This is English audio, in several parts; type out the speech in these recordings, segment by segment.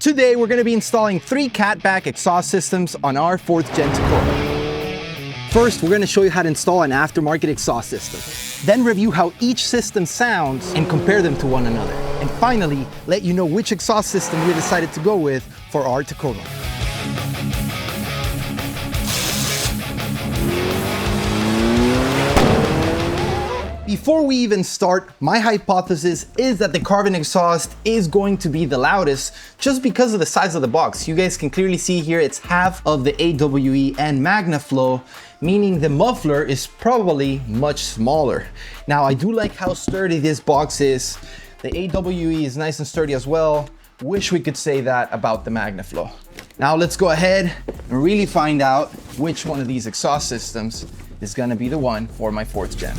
Today we're going to be installing 3 catback exhaust systems on our 4th Gen Tacoma. First, we're going to show you how to install an aftermarket exhaust system. Then review how each system sounds and compare them to one another. And finally, let you know which exhaust system we decided to go with for our Tacoma. Before we even start, my hypothesis is that the Carvin exhaust is going to be the loudest just because of the size of the box. You guys can clearly see here it's half of the AWE and Magnaflow, meaning the muffler is probably much smaller. Now, I do like how sturdy this box is. The AWE is nice and sturdy as well. Wish we could say that about the Magnaflow. Now let's go ahead and really find out which one of these exhaust systems is gonna be the one for my 4th Gen.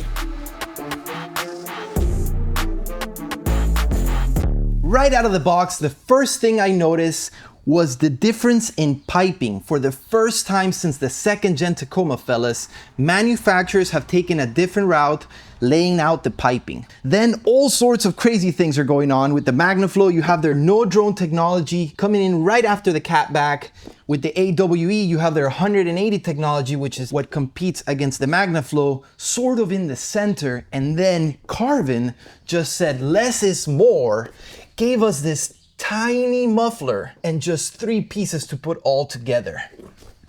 Right out of the box, the first thing I noticed was the difference in piping. For the first time since the 2nd Gen Tacoma, fellas, manufacturers have taken a different route laying out the piping. Then all sorts of crazy things are going on. With the Magnaflow, you have their no drone technology coming in right after the catback. With the AWE, you have their 180 technology, which is what competes against the Magnaflow, sort of in the center. And then Carvin just said less is more, gave us this tiny muffler and just 3 pieces to put all together.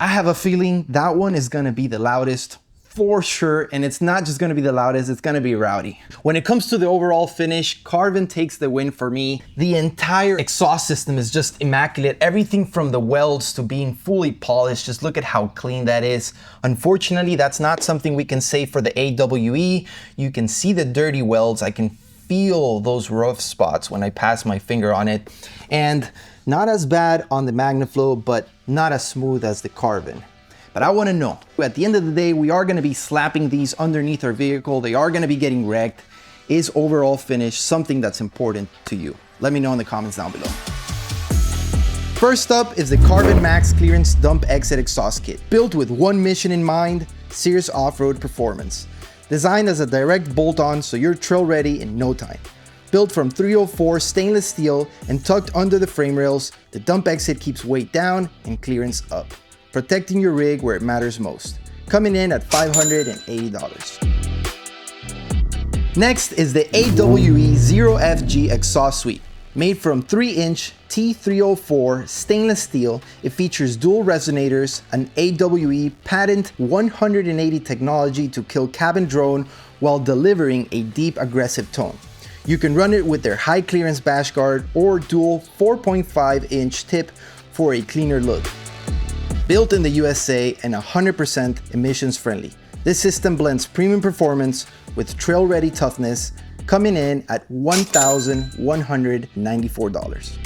I have a feeling that one is gonna be the loudest for sure, and it's not just gonna be the loudest, it's gonna be rowdy. When it comes to the overall finish, Carvin takes the win for me. The entire exhaust system is just immaculate. Everything from the welds to being fully polished, just look at how clean that is. Unfortunately, that's not something we can say for the AWE. You can see the dirty welds. I can feel those rough spots when I pass my finger on it. And not as bad on the Magnaflow, but not as smooth as the Carvin. But I wanna know, at the end of the day, we are gonna be slapping these underneath our vehicle. They are gonna be getting wrecked. Is overall finish something that's important to you? Let me know in the comments down below. First up is the Carvin Max Clearance Dump Exit Exhaust Kit. Built with one mission in mind, serious off-road performance. Designed as a direct bolt-on so you're trail ready in no time. Built from 304 stainless steel and tucked under the frame rails, the dump exit keeps weight down and clearance up, protecting your rig where it matters most. Coming in at $580. Next is the AWE 0FG exhaust suite. Made from 3-inch T304 stainless steel, it features dual resonators, an AWE patent 180 technology to kill cabin drone while delivering a deep aggressive tone. You can run it with their high clearance bash guard or dual 4.5-inch tip for a cleaner look. Built in the USA and 100% emissions friendly. This system blends premium performance with trail ready toughness, coming in at $1,194.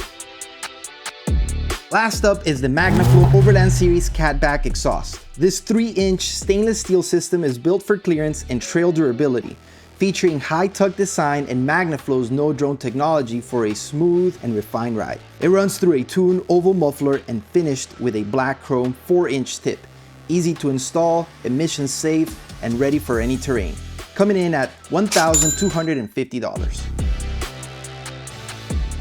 Last up is the Magnaflow Overland Series Catback Exhaust. This 3-inch stainless steel system is built for clearance and trail durability, featuring high tuck design and Magnaflow's no drone technology for a smooth and refined ride. It runs through a tuned oval muffler and finished with a black chrome 4-inch tip. Easy to install, emissions safe, and ready for any terrain. Coming in at $1,250.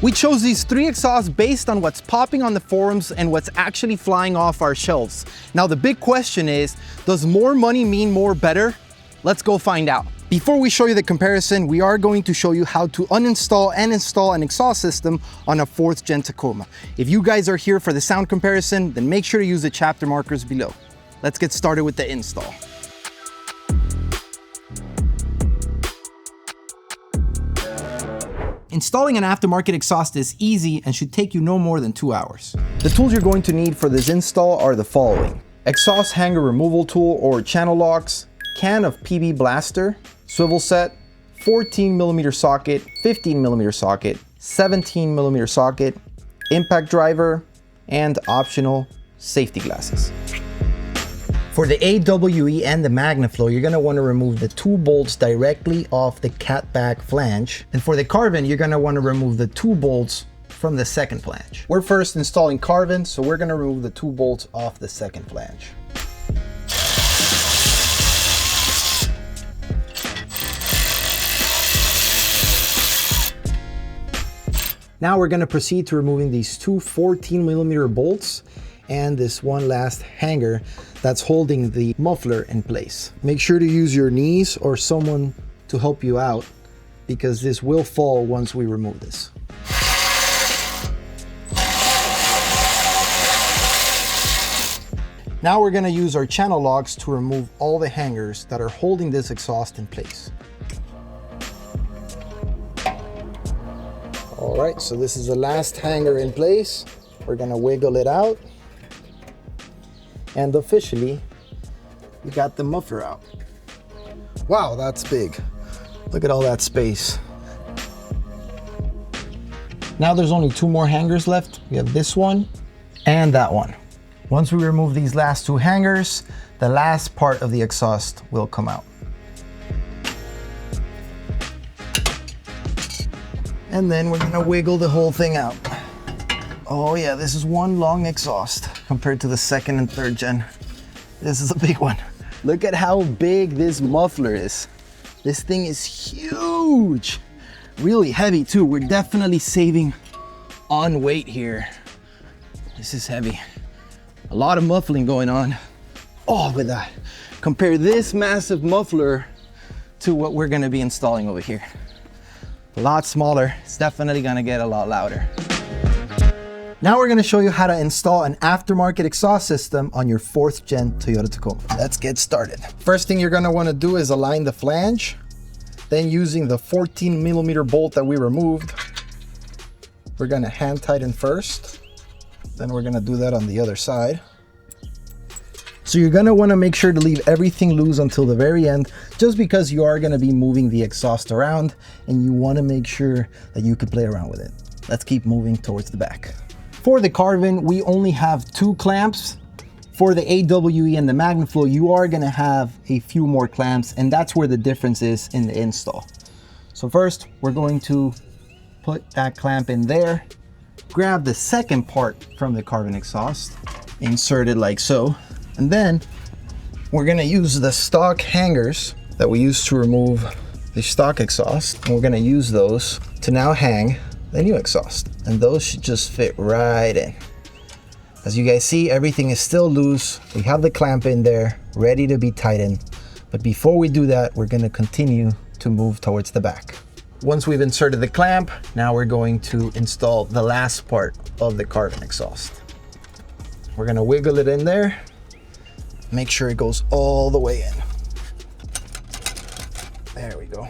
We chose these 3 exhausts based on what's popping on the forums and what's actually flying off our shelves. Now the big question is, does more money mean more better? Let's go find out. Before we show you the comparison, we are going to show you how to uninstall and install an exhaust system on a 4th Gen Tacoma. If you guys are here for the sound comparison, then make sure to use the chapter markers below. Let's get started with the install. Installing an aftermarket exhaust is easy and should take you no more than 2 hours. The tools you're going to need for this install are the following: exhaust hanger removal tool or channel locks, can of PB blaster, swivel set, 14mm socket, 15mm socket, 17mm socket, impact driver, and optional safety glasses. For the AWE and the Magnaflow, you're gonna wanna remove the 2 bolts directly off the catback flange. And for the Carvin, you're gonna wanna remove the 2 bolts from the second flange. We're first installing Carvin, so we're gonna remove the 2 bolts off the second flange. Now we're gonna proceed to removing these two 14mm bolts and this one last hanger that's holding the muffler in place. Make sure to use your knees or someone to help you out, because this will fall once we remove this. Now we're gonna use our channel locks to remove all the hangers that are holding this exhaust in place. All right, so this is the last hanger in place. We're gonna wiggle it out. And officially, we got the muffler out. Wow, that's big. Look at all that space. Now there's only two more hangers left. We have this one and that one. Once we remove these last two hangers, the last part of the exhaust will come out. And then we're gonna wiggle the whole thing out. Oh yeah, this is one long exhaust compared to the second and third gen. This is a big one. Look at how big this muffler is. This thing is huge. Really heavy too. We're definitely saving on weight here. This is heavy. A lot of muffling going on. Oh, with that. Compare this massive muffler to what we're gonna be installing over here. A lot smaller. It's definitely gonna get a lot louder. Now we're gonna show you how to install an aftermarket exhaust system on your 4th gen Toyota Tacoma. Let's get started. First thing you're gonna wanna do is align the flange. Then using the 14mm bolt that we removed, we're gonna hand tighten first. Then we're gonna do that on the other side. So you're gonna wanna make sure to leave everything loose until the very end, just because you are gonna be moving the exhaust around and you wanna make sure that you can play around with it. Let's keep moving towards the back. For the Carvin, we only have 2 clamps. For the AWE and the Magnaflow, you are gonna have a few more clamps, and that's where the difference is in the install. So first, we're going to put that clamp in there, grab the second part from the Carvin exhaust, insert it like so, and then we're gonna use the stock hangers that we used to remove the stock exhaust, and we're gonna use those to now hang the new exhaust, and those should just fit right in. As you guys see, everything is still loose. We have the clamp in there, ready to be tightened. But before we do that, we're gonna continue to move towards the back. Once we've inserted the clamp, now we're going to install the last part of the Carvin exhaust. We're gonna wiggle it in there, make sure it goes all the way in. There we go.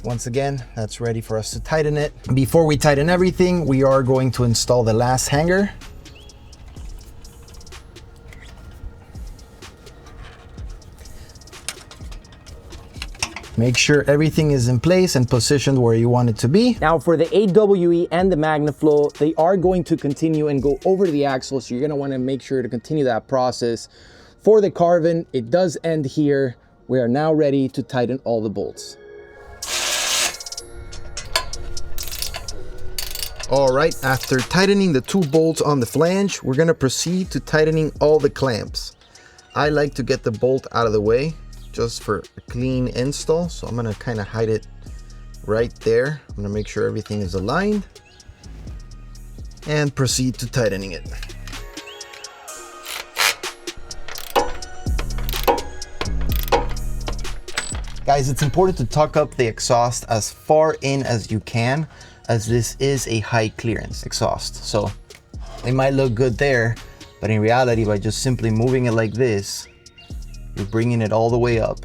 Once again, that's ready for us to tighten it. Before we tighten everything, we are going to install the last hanger. Make sure everything is in place and positioned where you want it to be. Now for the AWE and the Magnaflow, they are going to continue and go over the axle, so you're gonna wanna make sure to continue that process. For the Carvin, it does end here. We are now ready to tighten all the bolts. All right, after tightening the 2 bolts on the flange, we're gonna proceed to tightening all the clamps. I like to get the bolt out of the way just for a clean install. So I'm gonna kind of hide it right there. I'm gonna make sure everything is aligned and proceed to tightening it. Guys, it's important to tuck up the exhaust as far in as you can, as this is a high clearance exhaust. So it might look good there, but in reality, by just simply moving it like this, you're bringing it all the way up,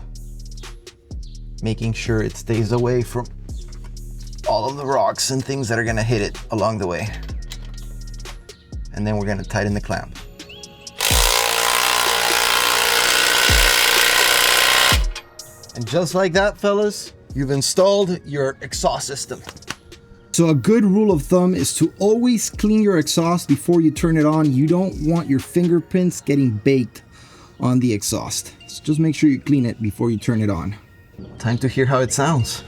making sure it stays away from all of the rocks and things that are gonna hit it along the way. And then we're gonna tighten the clamp. And just like that, fellas, you've installed your exhaust system. So a good rule of thumb is to always clean your exhaust before you turn it on. You don't want your fingerprints getting baked on the exhaust. So just make sure you clean it before you turn it on. Time to hear how it sounds.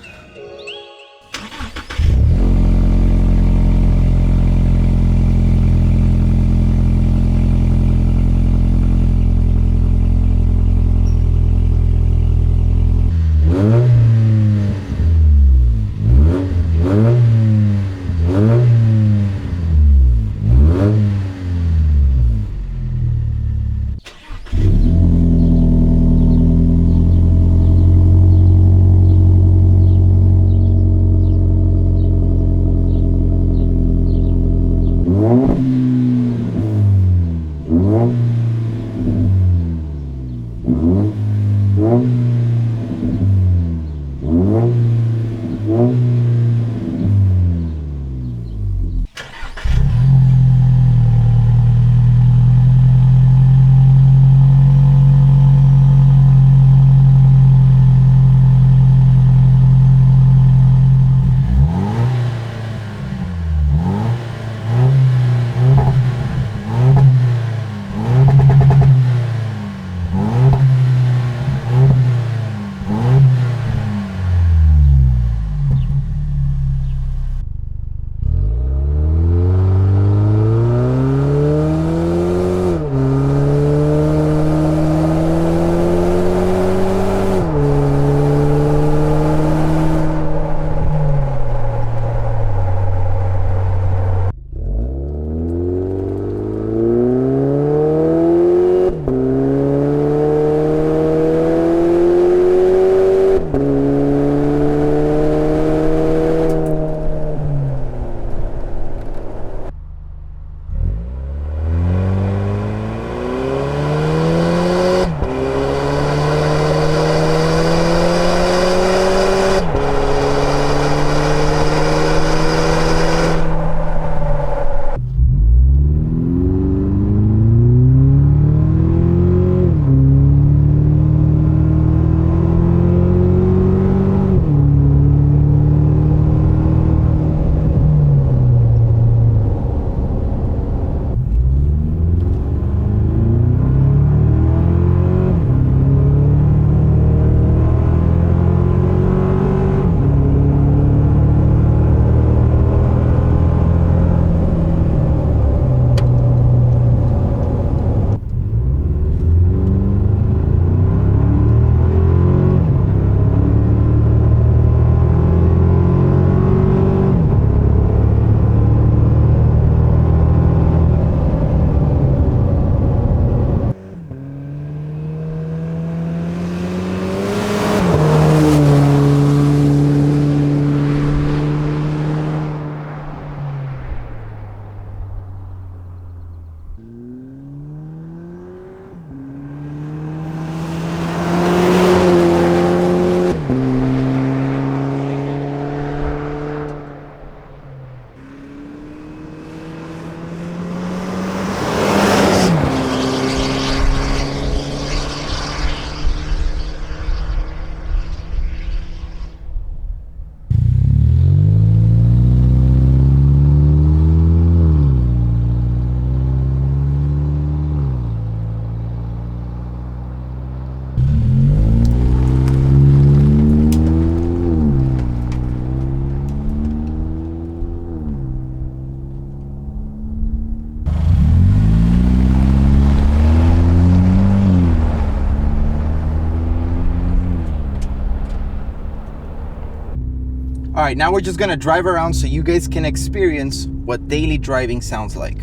All right, now we're just gonna drive around so you guys can experience what daily driving sounds like.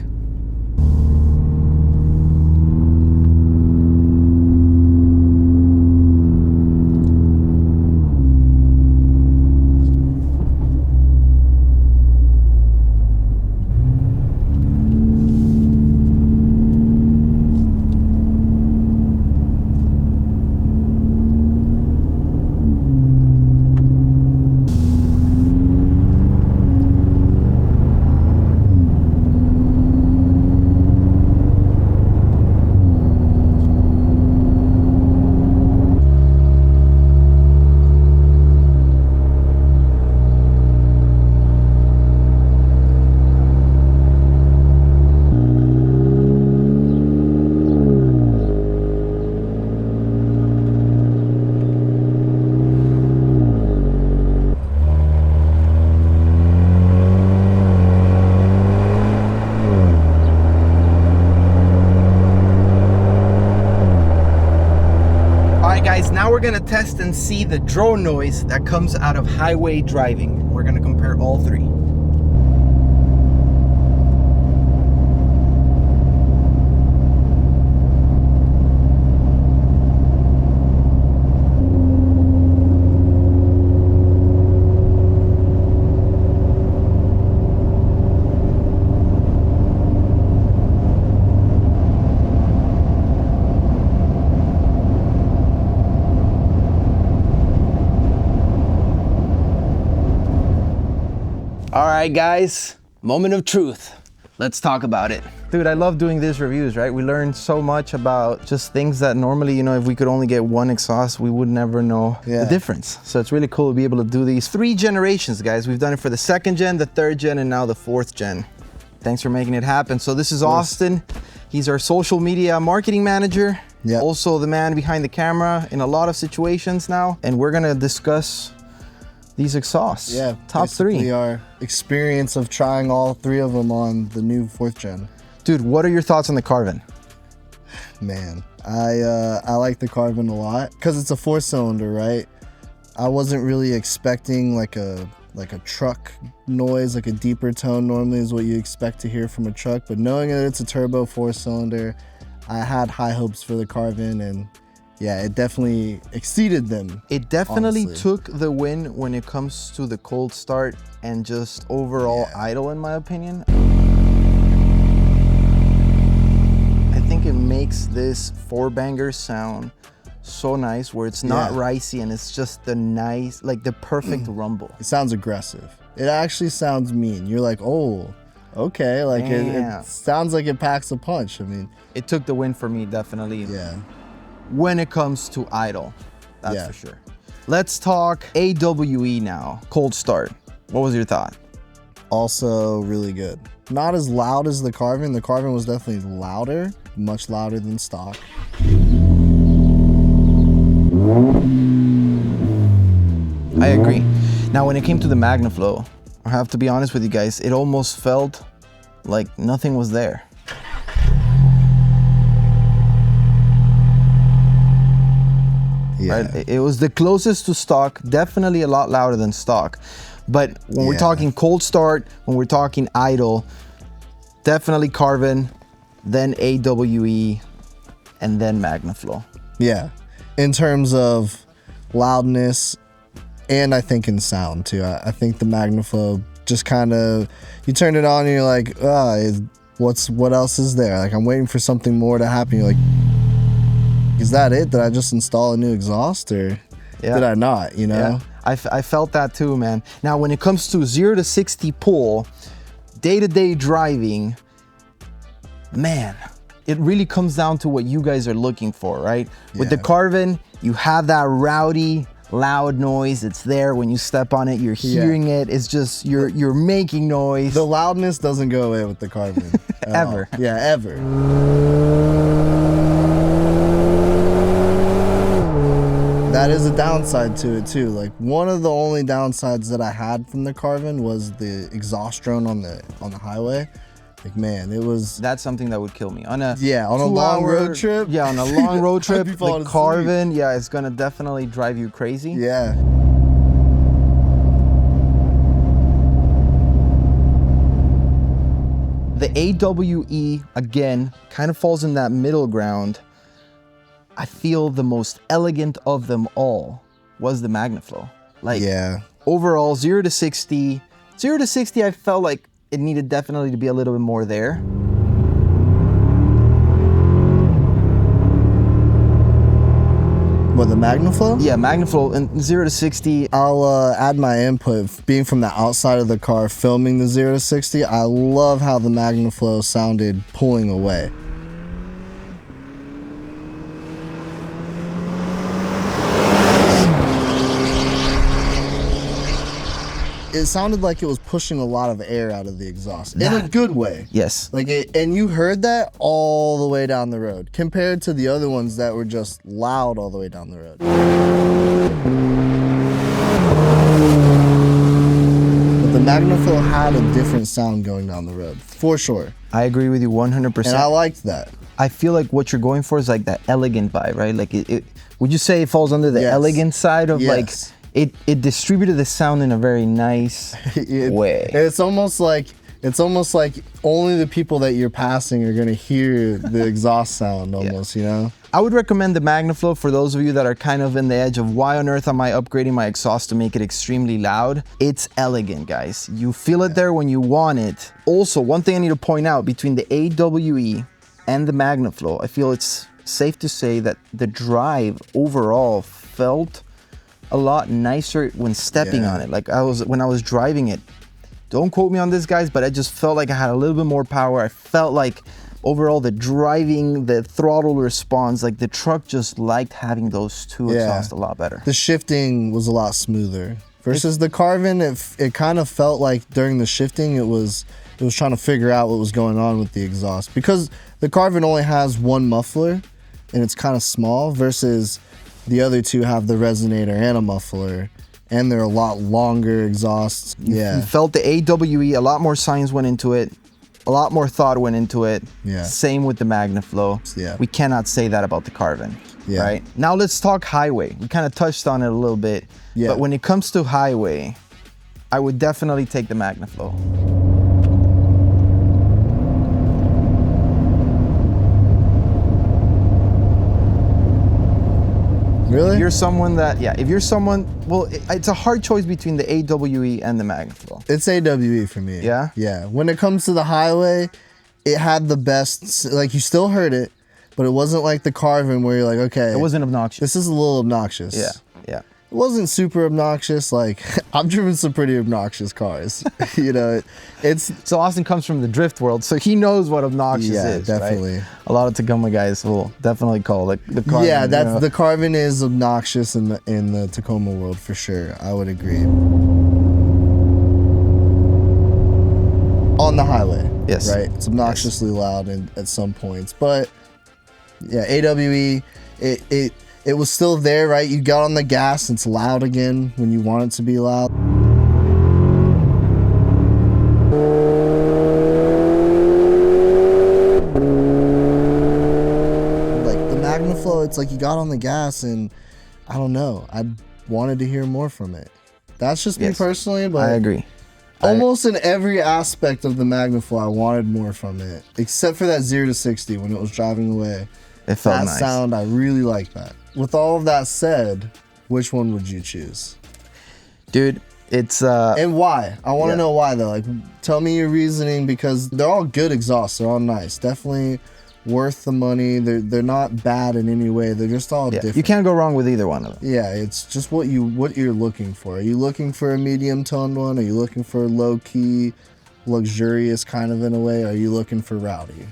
Now we're gonna test and see the drone noise that comes out of highway driving. We're gonna compare all three. right, guys, moment of truth. Let's talk about it. Dude, I love doing these reviews, right? We learn so much about just things that normally, you know, if we could only get one exhaust, we would never know the difference. So it's really cool to be able to do these 3 generations, guys. We've done it for the 2nd gen, the 3rd gen, and now the 4th gen. Thanks for making it happen. So this is Austin. He's our social media marketing manager. Yeah. Also the man behind the camera in a lot of situations now. And we're gonna discuss these exhausts. Yeah, top 3. Our experience of trying all 3 of them on the new 4th gen. Dude, what are your thoughts on the Carvin? Man, I like the Carvin a lot because it's a 4-cylinder, right? I wasn't really expecting like a truck noise, like a deeper tone normally is what you expect to hear from a truck, but knowing that it's a turbo 4-cylinder, I had high hopes for the Carvin, and yeah, it definitely exceeded them. It definitely took the win when it comes to the cold start and just overall idle, in my opinion. I think it makes this 4-banger sound so nice, where it's not ricey and it's just the nice, like the perfect rumble. It sounds aggressive. It actually sounds mean. You're like, oh, okay, like it sounds like it packs a punch. I mean, it took the win for me, definitely. Yeah. When it comes to idle, that's for sure. Let's talk AWE now. Cold start. What was your thought? Also really good. Not as loud as the Carvin. The Carvin was definitely louder, much louder than stock. I agree. Now, when it came to the Magnaflow, I have to be honest with you guys, it almost felt like nothing was there. Yeah. Right? It was the closest to stock, definitely a lot louder than stock. But when we're talking cold start, when we're talking idle, definitely Carvin, then AWE, and then Magnaflow. Yeah. In terms of loudness, and I think in sound too. I think the Magnaflow just kind of, you turn it on and you're like, what else is there? Like, I'm waiting for something more to happen. You're like, is that it? Did I just install a new exhaust, or did I not, you know? I felt that too, man. Now, when it comes to 0 to 60 pull, day-to-day driving, man, it really comes down to what you guys are looking for, right? With the Carvin, you have that rowdy, loud noise. It's there when you step on it, you're hearing it. It's just, you're making noise. The loudness doesn't go away with the Carvin. Ever. Yeah, ever. That is a downside to it too. Like, one of the only downsides that I had from the Carvin was the exhaust drone on the highway. Like, man, it was... That's something that would kill me. On a long road trip. Yeah, on a long road trip, the Carvin, it's gonna definitely drive you crazy. Yeah. The AWE, again, kind of falls in that middle ground. I feel the most elegant of them all was the Magnaflow. Like, overall, 0 to 60, I felt like it needed definitely to be a little bit more there. What, the Magnaflow? Yeah, Magnaflow, and 0 to 60. I'll add my input. Being from the outside of the car, filming the 0 to 60, I love how the Magnaflow sounded pulling away. It sounded like it was pushing a lot of air out of the exhaust in a good way. Yes. Like, and you heard that all the way down the road compared to the other ones that were just loud all the way down the road. But the Magnaflow had a different sound going down the road, for sure. I agree with you 100%. And I liked that. I feel like what you're going for is like that elegant vibe, right? Like, would you say it falls under the elegant side of like... It distributed the sound in a very nice way. It's almost like only the people that you're passing are gonna hear the exhaust sound almost, you know? I would recommend the Magnaflow for those of you that are kind of in the edge of why on earth am I upgrading my exhaust to make it extremely loud. It's elegant, guys. You feel it there when you want it. Also, one thing I need to point out, between the AWE and the Magnaflow, I feel it's safe to say that the drive overall felt a lot nicer when stepping on it. Like, when I was driving it, Don't quote me on this, guys, but I just felt like I had a little bit more power. I felt like overall the driving, the throttle response, like the truck just liked having those two exhausts a lot better. The shifting was a lot smoother versus the Carvin. It kind of felt like during the shifting it was trying to figure out what was going on with the exhaust, because the Carvin only has one muffler and it's kind of small, versus the other two have the resonator and a muffler, and they're a lot longer exhausts. You felt the AWE, a lot more science went into it, a lot more thought went into it. Same with the Magnaflow. We cannot say that about the Carvin. Right? Now let's talk highway. We kind of touched on it a little bit, but when it comes to highway, I would definitely take the Magnaflow. Really? If you're someone that, well, it's a hard choice between the AWE and the Magnaflow. It's AWE for me. Yeah? Yeah. When it comes to the highway, it had the best, like, you still heard it, but it wasn't like the Carvin where you're like, okay. It wasn't obnoxious. This is a little obnoxious. Yeah. It wasn't super obnoxious. Like, I've driven some pretty obnoxious cars. You know, So Austin comes from the drift world, so he knows what obnoxious is. Yeah, definitely. Right? A lot of Tacoma guys will definitely call the Carvin. Yeah, that's the Carvin is obnoxious in the Tacoma world for sure. I would agree. On the highway. Yes. Right. It's obnoxiously loud at some points, but yeah, AWE. It was still there, right? You got on the gas, it's loud again when you want it to be loud. Like the Magnaflow, it's like you got on the gas and I don't know, I wanted to hear more from it. That's just me personally, but I agree. Almost in every aspect of the Magnaflow, I wanted more from it, except for that 0 to 60 when it was driving away. It felt nice. That sound, I really like that. With all of that said, which one would you choose? Dude, it's and why? I want to know why though. Like, tell me your reasoning, because they're all good exhausts. They're all nice. Definitely worth the money. They're not bad in any way. They're just all different. You can't go wrong with either one of them. Yeah, it's just what you're looking for. Are you looking for a medium toned one? Are you looking for a low key, luxurious kind of in a way? Are you looking for rowdy?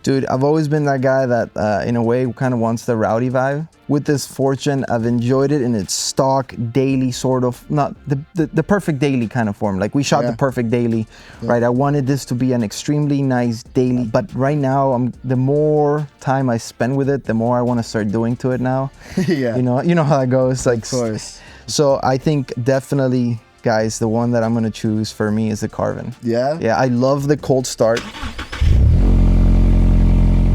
Dude, I've always been that guy that, in a way, kind of wants the rowdy vibe. With this Fortune, I've enjoyed it in its stock, daily sort of, not the perfect daily kind of form. Like, we shot the perfect daily, right? I wanted this to be an extremely nice daily, but right now, the more time I spend with it, the more I want to start doing to it now. You know how that goes. Like, of course. So I think definitely, guys, the one that I'm gonna choose for me is the Carvin. Yeah? Yeah, I love the cold start.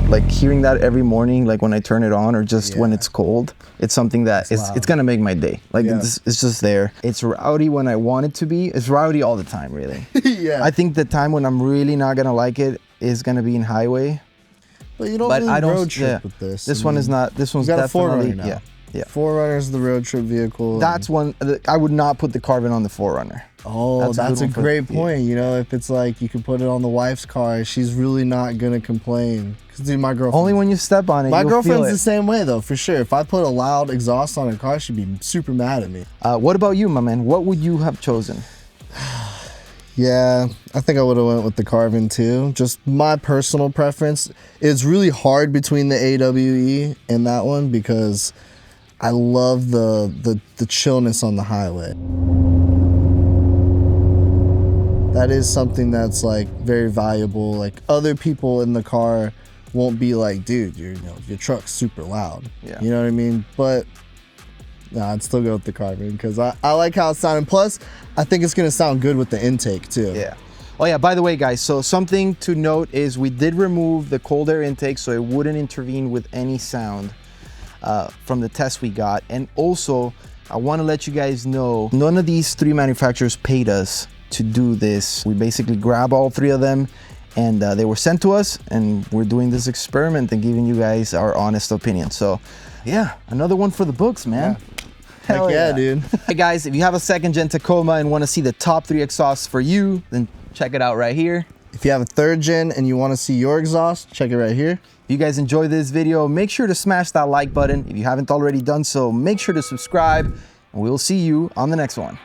Like hearing that every morning, like when I turn it on or just when it's cold, it's something that it's gonna make my day. Like it's just there. It's rowdy when I want it to be. It's rowdy all the time, really. I think the time when I'm really not gonna like it is gonna be in highway. But you don't really road trip with this. This one is not. This one's definitely now. Yeah. 4Runner's the road trip vehicle. That's one. I would not put the Carvin on the 4Runner. Oh, that's a great point. You know, if it's like you can put it on the wife's car, she's really not gonna complain. Cause dude, my girlfriend. Only when you step on it. My girlfriend's the same way though, for sure. If I put a loud exhaust on her car, she'd be super mad at me. What about you, my man? What would you have chosen? Yeah, I think I would have went with the Carvin too. Just my personal preference. It's really hard between the AWE and that one because I love the chillness on the highway. That is something that's like very valuable. Like other people in the car won't be like, dude, your truck's super loud. Yeah. You know what I mean? But nah, I'd still go with the Carvin because I like how it sounded. Plus, I think it's gonna sound good with the intake too. Yeah. Oh yeah, by the way guys, so something to note is we did remove the cold air intake so it wouldn't intervene with any sound from the test we got. And also, I wanna let you guys know, none of these three manufacturers paid us to do this. We basically grab all three of them and they were sent to us and we're doing this experiment and giving you guys our honest opinion. So yeah, another one for the books, man. Heck yeah, dude. Hey guys, if you have a second gen Tacoma and want to see the top 3 exhausts for you, then check it out right here. If you have a 3rd gen and you want to see your exhaust, check it right here. If you guys enjoyed this video, make sure to smash that like button. If you haven't already done so, make sure to subscribe and we'll see you on the next one.